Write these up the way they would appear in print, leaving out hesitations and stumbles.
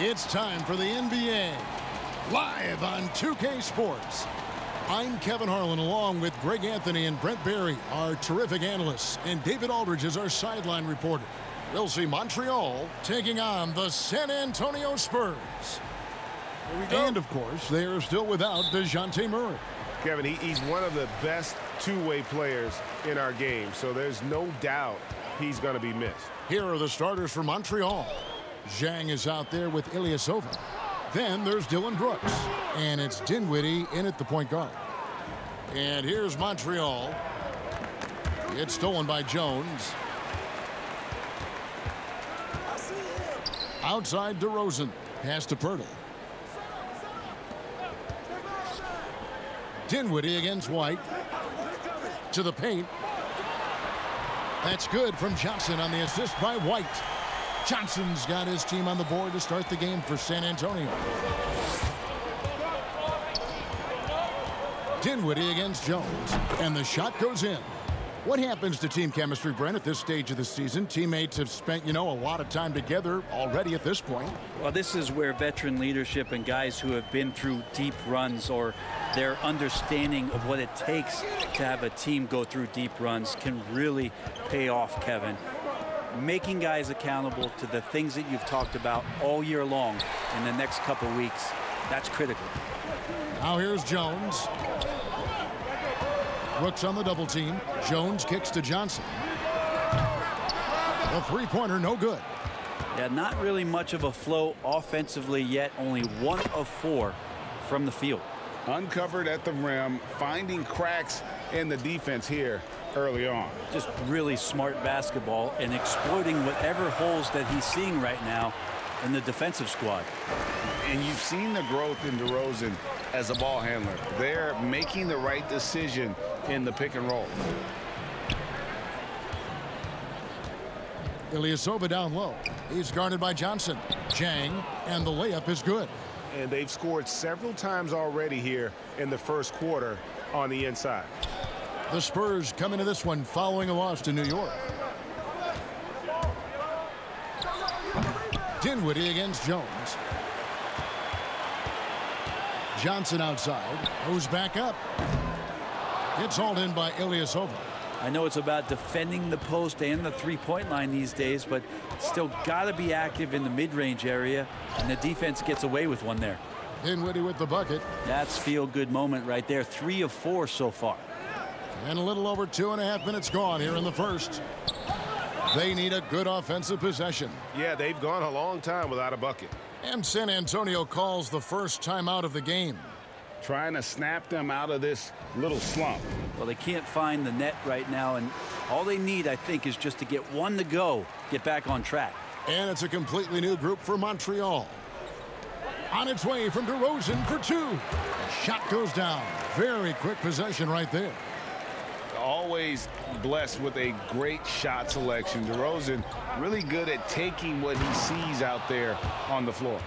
It's time for the NBA, live on 2K Sports. I'm Kevin Harlan, along with Greg Anthony and Brent Barry, our terrific analysts, and David Aldridge is our sideline reporter. We'll see Montreal taking on the San Antonio Spurs. Here we go. And, of course, they are still without DeJounte Murray. Kevin, he's one of the best two-way players in our game, so there's no doubt he's going to be missed. Here are the starters for Montreal. Zhang is out there with Ilyasova. Then there's Dylan Brooks. And it's Dinwiddie in at the point guard. And here's Montreal. It's stolen by Jones. Outside DeRozan. Pass to Pirtle. Dinwiddie against White. To the paint. That's good from Johnson on the assist by White. Johnson's got his team on the board to start the game for San Antonio. Dinwiddie against Jones. And the shot goes in. What happens to team chemistry, Brent, at this stage of the season? Teammates have spent, a lot of time together already at this point. Well, this is where veteran leadership and guys who have been through deep runs or their understanding of what it takes to have a team go through deep runs can really pay off, Kevin. Making guys accountable to the things that you've talked about all year long in the next couple weeks, that's critical. Now here's Jones. Brooks on the double team. Jones kicks to Johnson. The three-pointer, no good. Yeah, not really much of a flow offensively yet. Only 1 of 4 from the field. Uncovered at the rim, finding cracks in the defense here early on. Just really smart basketball and exploiting whatever holes that he's seeing right now in the defensive squad. And you've seen the growth in DeRozan as a ball handler. They're making the right decision in the pick and roll. Ilyasova down low. He's guarded by Johnson. Zhang, and the layup is good. And they've scored several times already here in the first quarter on the inside. The Spurs come into this one following a loss to New York. Dinwiddie against Jones. Johnson outside. Goes back up. It's hauled in by Ilyasova. I know it's about defending the post and the three-point line these days, but still got to be active in the mid-range area, and the defense gets away with one there. Dinwiddie with the bucket. That's feel-good moment right there. 3 of 4 so far. And a little over 2.5 minutes gone here in the first. They need a good offensive possession. Yeah, they've gone a long time without a bucket. And San Antonio calls the first timeout of the game. Trying to snap them out of this little slump. Well, they can't find the net right now, and all they need, I think, is just to get one to go, get back on track. And it's a completely new group for Montreal. On its way from DeRozan for 2. The shot goes down. Very quick possession right there. Always blessed with a great shot selection. DeRozan really good at taking what he sees out there on the floor.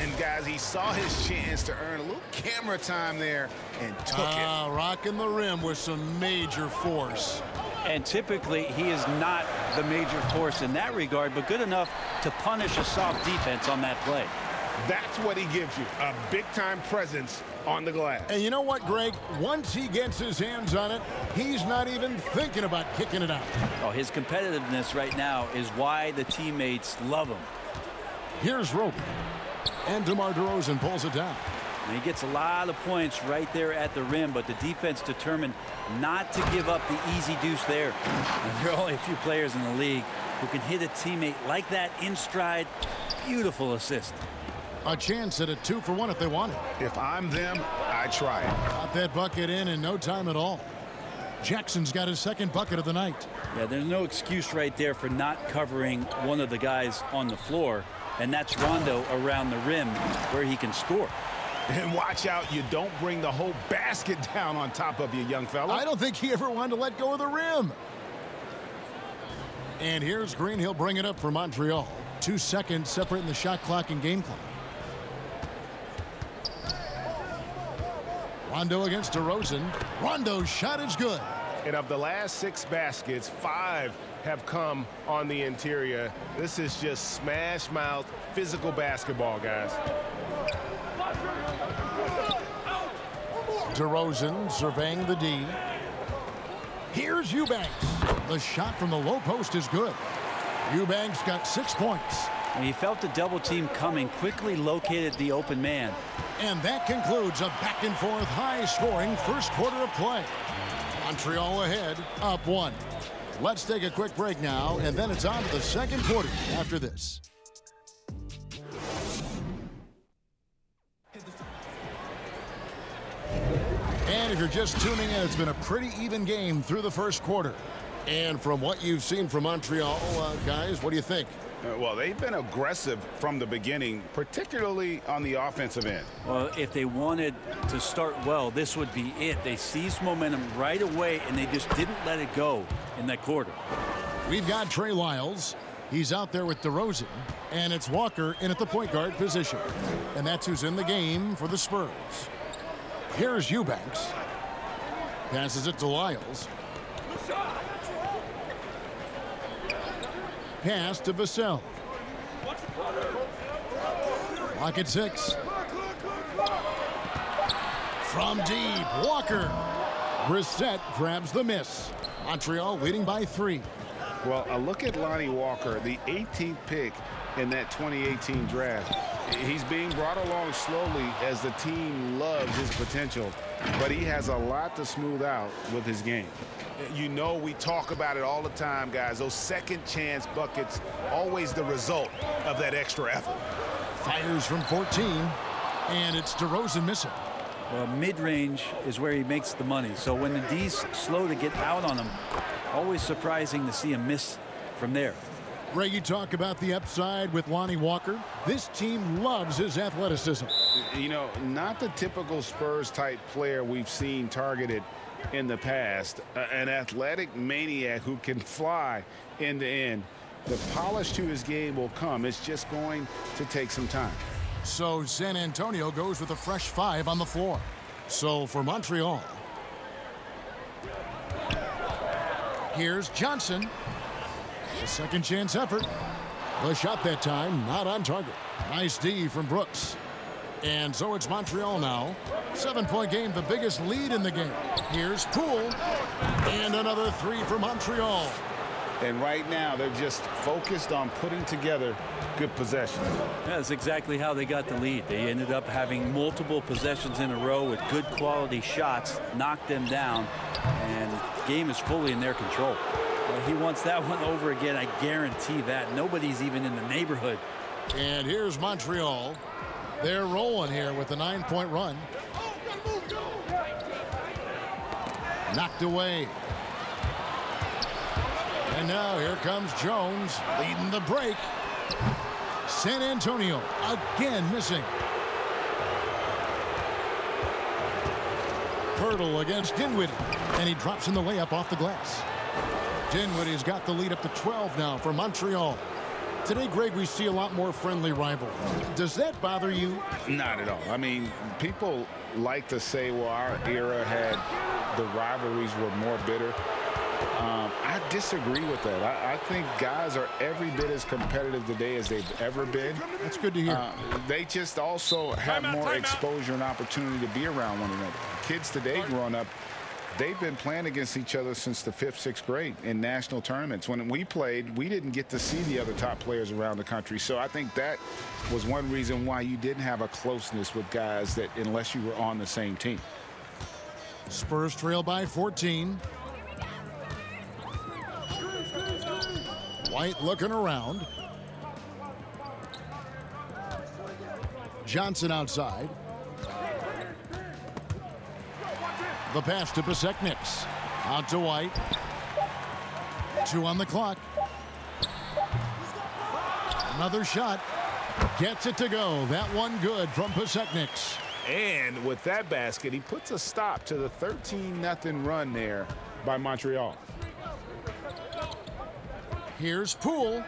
And guys, he saw his chance to earn a little camera time there and took it. Rocking the rim with some major force. And typically he is not the major force in that regard, but good enough to punish a soft defense on that play. That's what he gives you, a big-time presence on the glass. And you know what, Greg? Once he gets his hands on it, he's not even thinking about kicking it out. Oh, his competitiveness right now is why the teammates love him. Here's Roby. And DeMar DeRozan pulls it down. And he gets a lot of points right there at the rim, but the defense determined not to give up the easy deuce there. And there are only a few players in the league who can hit a teammate like that in stride. Beautiful assist. A chance at a 2-for-1 if they want it. If I'm them, I try it. Got that bucket in no time at all. Jackson's got his second bucket of the night. Yeah, there's no excuse right there for not covering one of the guys on the floor, and that's Rondo around the rim where he can score. And watch out, you don't bring the whole basket down on top of you, young fella. I don't think he ever wanted to let go of the rim. And here's Green. He'll bring it up for Montreal. 2 seconds separating the shot clock and game clock. Rondo against DeRozan. Rondo's shot is good. And of the last 6 baskets, 5 have come on the interior. This is just smash mouth physical basketball, guys. DeRozan surveying the D. Here's Eubanks. The shot from the low post is good. Eubanks got 6 points. And he felt the double team coming, quickly located the open man. And that concludes a back-and-forth, high-scoring first quarter of play. Montreal ahead, up 1. Let's take a quick break now, and then it's on to the second quarter after this. And if you're just tuning in, it's been a pretty even game through the first quarter. And from what you've seen from Montreal, guys, what do you think? Well, they've been aggressive from the beginning, particularly on the offensive end. Well, if they wanted to start well, this would be it. They seized momentum right away, and they just didn't let it go in that quarter. We've got Trey Lyles. He's out there with DeRozan. And it's Walker in at the point guard position. And that's who's in the game for the Spurs. Here's Eubanks. Passes it to Lyles. Pass to Vassell. Lock at 6. From deep, Walker. Brissett grabs the miss. Montreal leading by 3. Well, a look at Lonnie Walker, the 18th pick in that 2018 draft. He's being brought along slowly as the team loves his potential, but he has a lot to smooth out with his game. You know, we talk about it all the time, guys. Those second chance buckets, always the result of that extra effort. Fires from 14, and it's DeRozan missing. Well, mid-range is where he makes the money. So when the D's slow to get out on him, always surprising to see him miss from there. Ray, you talk about the upside with Lonnie Walker. This team loves his athleticism. You know, not the typical Spurs-type player we've seen targeted in the past. An athletic maniac who can fly end to end. The polish to his game will come. It's just going to take some time. So San Antonio goes with a fresh 5 on the floor. So for Montreal, here's Johnson. A second chance effort. The shot that time not on target. Nice D from Brooks. And so it's Montreal now. 7-point game, the biggest lead in the game. Here's Poole. And another 3 for Montreal. And right now, they're just focused on putting together good possessions. That's exactly how they got the lead. They ended up having multiple possessions in a row with good quality shots, knocked them down, and the game is fully in their control. Well, he wants that one over again, I guarantee that. Nobody's even in the neighborhood. And here's Montreal. They're rolling here with a 9-point run. Knocked away. And now here comes Jones leading the break. San Antonio again missing. Pirtle against Dinwiddie. And he drops in the layup off the glass. Dinwiddie's got the lead up to 12 now for Montreal. Today, Greg, we see a lot more friendly rivalry. Does that bother you? Not at all. I mean, people like to say, well, our era had the rivalries were more bitter. I disagree with that. I think guys are every bit as competitive today as they've ever been. That's good to hear. They just also have more exposure and opportunity to be around one another. Kids today growing up, they've been playing against each other since the 5th, 6th grade in national tournaments. When we played, we didn't get to see the other top players around the country. So I think that was one reason why you didn't have a closeness with guys that unless you were on the same team. Spurs trail by 14. White looking around. Johnson outside. The pass to Pasek-Nicks. Out to White. 2 on the clock. Another shot. Gets it to go. That one good from Pasek-Nicks. And with that basket, he puts a stop to the 13-0 run there by Montreal. Here's Poole.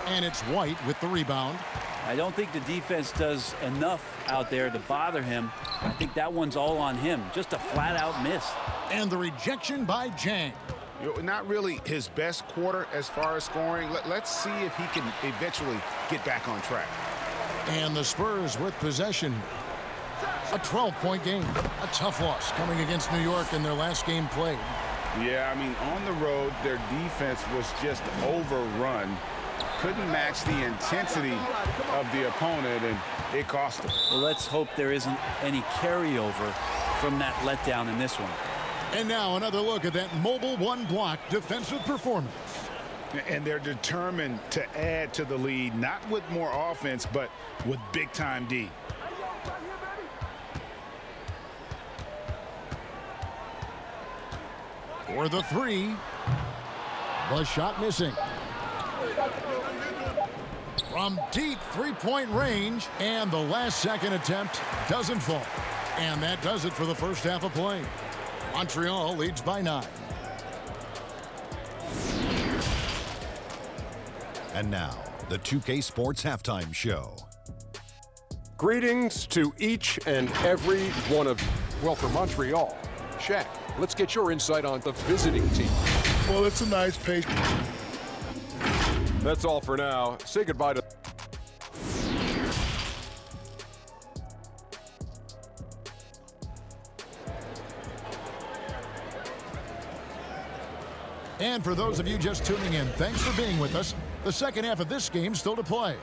And it's White with the rebound. I don't think the defense does enough out there to bother him. I think that one's all on him. Just a flat-out miss. And the rejection by Jang. Not really his best quarter as far as scoring. Let's see if he can eventually get back on track. And the Spurs with possession. A 12-point game. A tough loss coming against New York in their last game played. Yeah, I mean, on the road, their defense was just overrun. Couldn't match the intensity of the opponent, and it cost them. Well, let's hope there isn't any carryover from that letdown in this one. And now another look at that mobile one-block defensive performance. And they're determined to add to the lead, not with more offense, but with big-time D. For the three. The shot missing. From deep three-point range, and the last-second attempt doesn't fall. And that does it for the first half of play. Montreal leads by 9. And now, the 2K Sports Halftime Show. Greetings to each and every one of you. Well, for Montreal, Shaq, let's get your insight on the visiting team. Well, it's a nice pace. That's all for now. Say goodbye to... And for those of you just tuning in, thanks for being with us. The second half of this game still to play.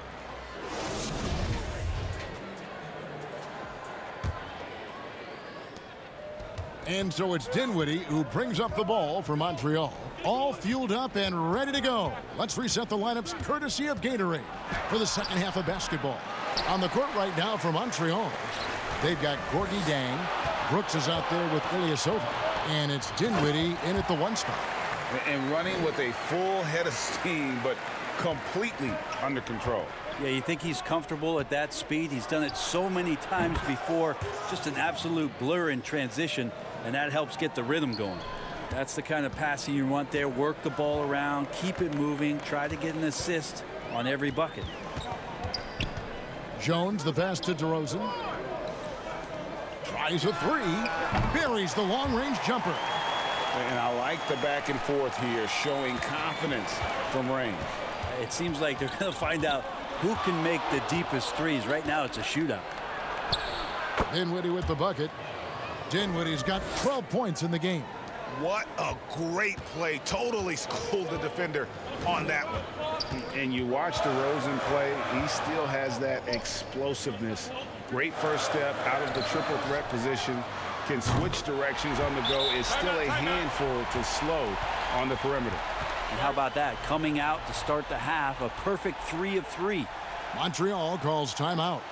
And so it's Dinwiddie who brings up the ball for Montreal. All fueled up and ready to go. Let's reset the lineups courtesy of Gatorade for the second half of basketball. On the court right now for Montreal, they've got Gorgie Dang. Brooks is out there with Ilyasova. And it's Dinwiddie in at the 1 spot. And running with a full head of steam, but completely under control. Yeah, you think he's comfortable at that speed? He's done it so many times before. Just an absolute blur in transition, and that helps get the rhythm going. That's the kind of passing you want there. Work the ball around, keep it moving, try to get an assist on every bucket. Jones, the pass to DeRozan. Tries a three. Buries the long-range jumper. And I like the back and forth here, showing confidence from range. It seems like they're going to find out who can make the deepest threes. Right now, it's a shootout. Dinwiddie with the bucket. Dinwiddie's got 12 points in the game. What a great play. Totally schooled the defender on that one. And you watch DeRozan play, he still has that explosiveness. Great first step out of the triple threat position. Can switch directions on the go. Is still a handful to slow on the perimeter. And how about that? Coming out to start the half, a perfect 3 of 3. Montreal calls timeout.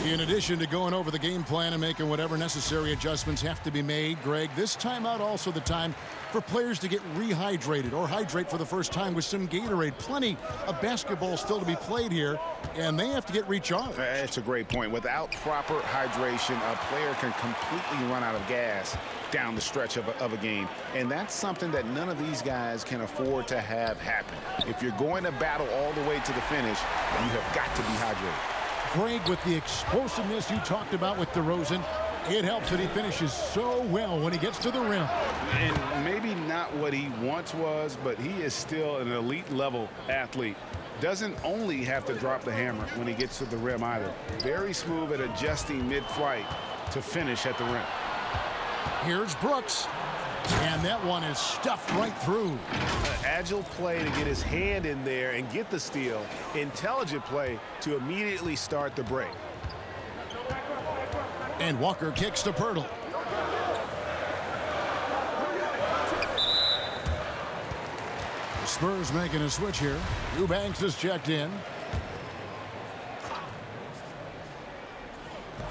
In addition to going over the game plan and making whatever necessary adjustments have to be made, Greg, this timeout also the time for players to get rehydrated or hydrate for the first time with some Gatorade. Plenty of basketball still to be played here, and they have to get recharged. That's a great point. Without proper hydration, a player can completely run out of gas down the stretch of a game. And that's something that none of these guys can afford to have happen. If you're going to battle all the way to the finish, you have got to be hydrated. Greg, with the explosiveness you talked about with DeRozan, it helps that he finishes so well when he gets to the rim. And maybe not what he once was, but he is still an elite level athlete. Doesn't only have to drop the hammer when he gets to the rim either. Very smooth at adjusting mid-flight to finish at the rim. Here's Brooks. And that one is stuffed right through. An agile play to get his hand in there and get the steal. Intelligent play to immediately start the break. And Walker kicks to Pirtle. The Spurs making a switch here. Eubanks is checked in.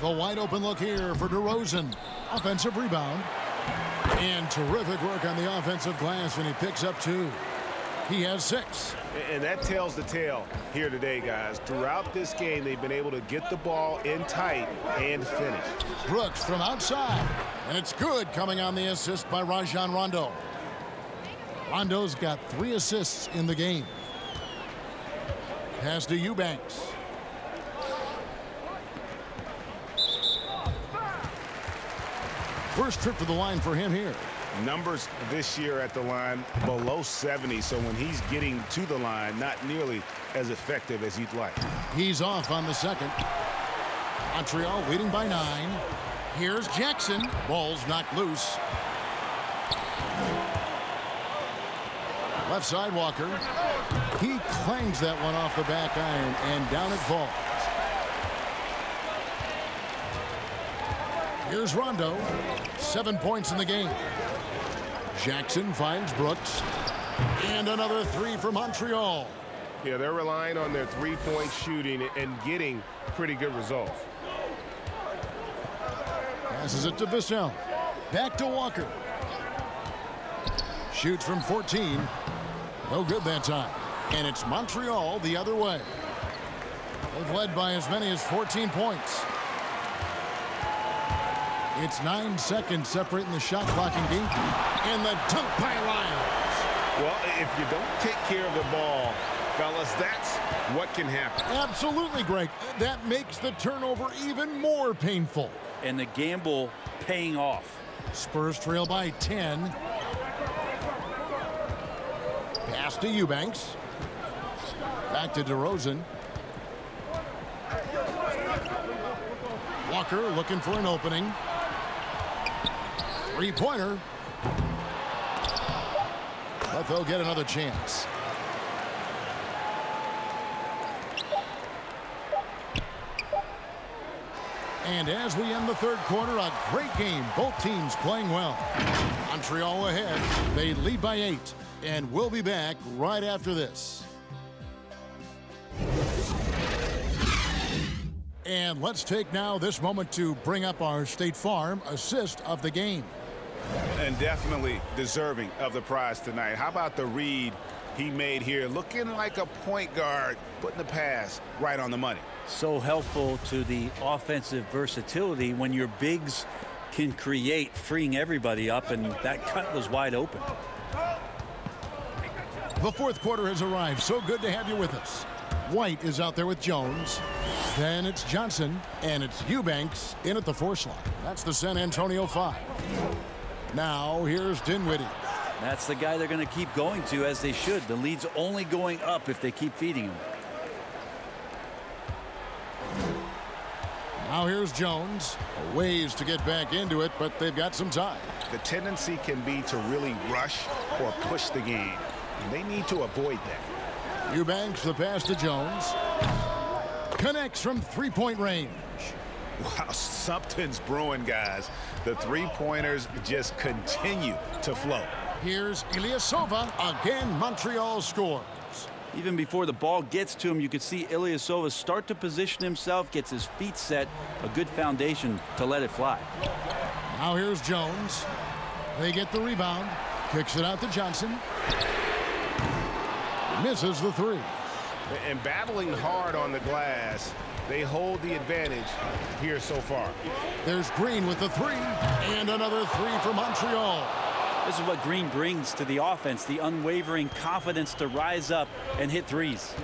The wide open look here for DeRozan. Offensive rebound. And terrific work on the offensive glass, and he picks up 2. He has 6. And that tells the tale here today, guys. Throughout this game, they've been able to get the ball in tight and finish. Brooks from outside. And it's good, coming on the assist by Rajon Rondo. Rondo's got 3 assists in the game. Pass to Eubanks. First trip to the line for him here. Numbers this year at the line below 70, so when he's getting to the line, not nearly as effective as you'd like. He's off on the second. Montreal leading by 9. Here's Jackson. Ball's knocked loose. Left side, Walker. He clangs that one off the back iron, and down it falls. Here's Rondo. 7 points in the game. Jackson finds Brooks. And another 3 for Montreal. Yeah, they're relying on their three-point shooting and getting pretty good results. Passes it to Vassell. Back to Walker. Shoots from 14. No good that time. And it's Montreal the other way. They've led by as many as 14 points. It's 9 seconds separating the shot clock and game. And the dunk by Lyles. Well, if you don't take care of the ball, fellas, that's what can happen. Absolutely, Greg. That makes the turnover even more painful. And the gamble paying off. Spurs trail by 10. Pass to Eubanks. Back to DeRozan. Walker looking for an opening. Three-pointer. But they'll get another chance. And as we end the third quarter, a great game. Both teams playing well. Montreal ahead. They lead by 8. And we'll be back right after this. And let's take now this moment to bring up our State Farm assist of the game. And definitely deserving of the prize tonight. How about the read he made here? Looking like a point guard, putting the pass right on the money. So helpful to the offensive versatility when your bigs can create, freeing everybody up, and that cut was wide open. The fourth quarter has arrived. So good to have you with us. White is out there with Jones. Then it's Johnson, and it's Eubanks in at the 4 slot. That's the San Antonio 5. Now here's Dinwiddie. That's the guy they're going to keep going to, as they should. The lead's only going up if they keep feeding him. Now here's Jones. Ways to get back into it, but they've got some time. The tendency can be to really rush or push the game, and they need to avoid that. Eubanks, the pass to Jones. Connects from three-point range. Wow, something's brewing, guys. The three-pointers just continue to flow. Here's Ilyasova. Again, Montreal scores. Even before the ball gets to him, you could see Ilyasova start to position himself, gets his feet set, a good foundation to let it fly. Now here's Jones. They get the rebound. Kicks it out to Johnson. Misses the 3. And battling hard on the glass, they hold the advantage here so far. There's Green with the 3. And another 3 for Montreal. This is what Green brings to the offense, the unwavering confidence to rise up and hit threes.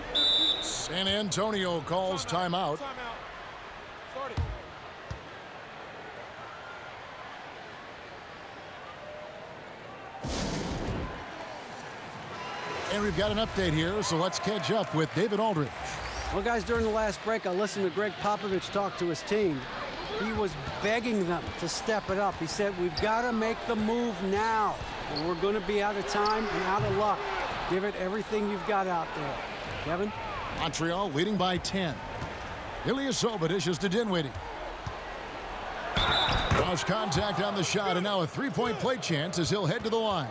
San Antonio calls timeout. And we've got an update here, so let's catch up with David Aldridge. Well, guys, during the last break, I listened to Greg Popovich talk to his team. He was begging them to step it up. He said, we've got to make the move now, or we're going to be out of time and out of luck. Give it everything you've got out there. Kevin? Montreal leading by 10. Ilyasova dishes to Dinwiddie. Lost contact on the shot, and now a three-point play chance as he'll head to the line.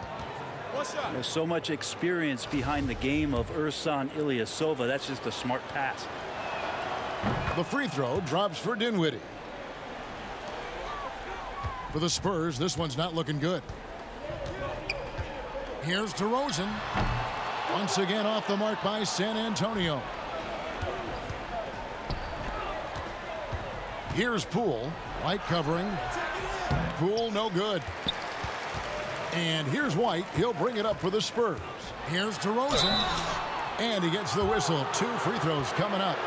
There's so much experience behind the game of Ersan Ilyasova. That's just a smart pass. The free throw drops for Dinwiddie. For the Spurs, this one's not looking good. Here's DeRozan. Once again off the mark by San Antonio. Here's Poole. White covering. Poole no good. And here's White. He'll bring it up for the Spurs. Here's DeRozan. And he gets the whistle. 2 free throws coming up.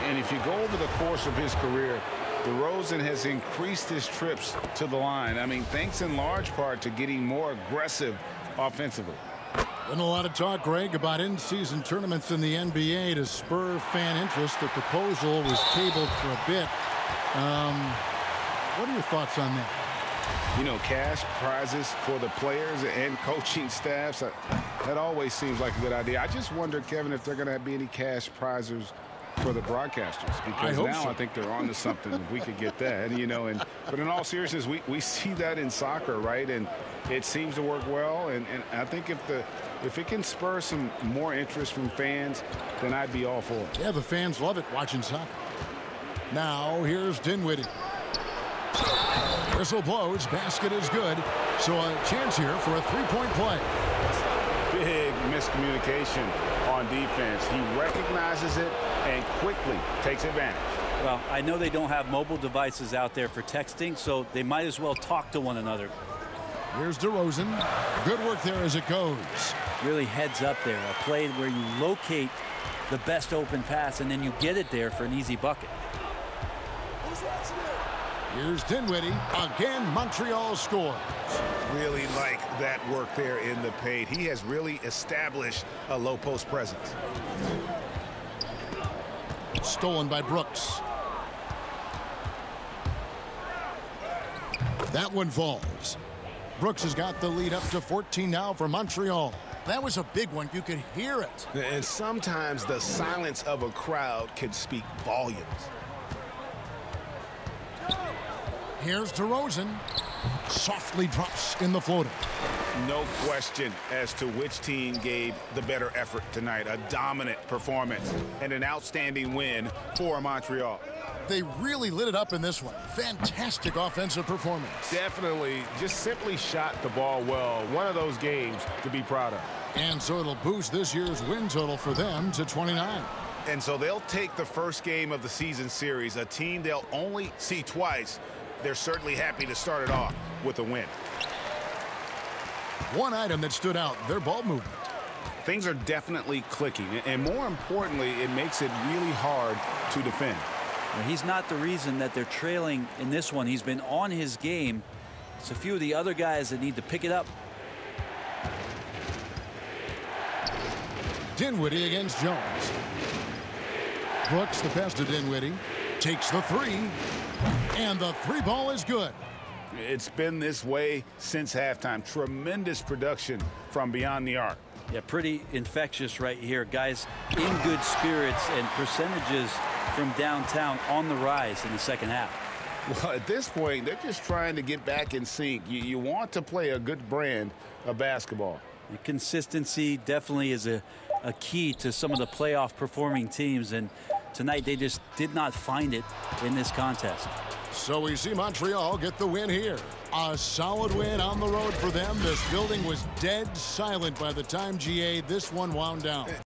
And if you go over the course of his career, DeRozan has increased his trips to the line. I mean, thanks in large part to getting more aggressive offensively. Been a lot of talk, Greg, about in-season tournaments in the NBA to spur fan interest. The proposal was tabled for a bit. What are your thoughts on that? You know, cash prizes for the players and coaching staffs, that always seems like a good idea. I just wonder, Kevin, if they're going to be any cash prizes for the broadcasters, because now I think they're on to something if we could get that, you know. But in all seriousness, we see that in soccer, right? And it seems to work well, and I think if it can spur some more interest from fans, then I'd be all for it. Yeah, the fans love it watching soccer. Now here's Dinwiddie. Whistle blows, basket is good, so a chance here for a three-point play. Big miscommunication on defense. He recognizes it and quickly takes advantage. Well, I know they don't have mobile devices out there for texting, so they might as well talk to one another. Here's DeRozan. Good work there as it goes. Really heads up there. A play where you locate the best open pass and then you get it there for an easy bucket. Here's Dinwiddie. Again, Montreal scores. Really like that work there in the paint. He has really established a low post presence. Stolen by Brooks. That one falls. Brooks has got the lead up to 14 now for Montreal. That was a big one. You could hear it. And sometimes the silence of a crowd can speak volumes. Here's DeRozan. Softly drops in the floater. No question as to which team gave the better effort tonight. A dominant performance and an outstanding win for Montreal. They really lit it up in this one. Fantastic offensive performance. Definitely just simply shot the ball well. One of those games to be proud of. And so it'll boost this year's win total for them to 29. And so they'll take the first game of the season series, a team they'll only see twice. They're certainly happy to start it off with a win. One item that stood out, their ball movement. Things are definitely clicking, and more importantly, it makes it really hard to defend. He's not the reason that they're trailing in this one. He's been on his game. It's a few of the other guys that need to pick it up. Dinwiddie against Jones. Brooks, the pass to Dinwiddie, takes the three, and the three ball is good. It's been this way since halftime. Tremendous production from beyond the arc. Yeah, pretty infectious right here. Guys in good spirits, and percentages from downtown on the rise in the second half. Well, at this point, they're just trying to get back in sync. You want to play a good brand of basketball. The consistency definitely is a key to some of the playoff performing teams, and tonight they just did not find it in this contest. So we see Montreal get the win here. A solid win on the road for them. This building was dead silent by the time, GA, this one wound down.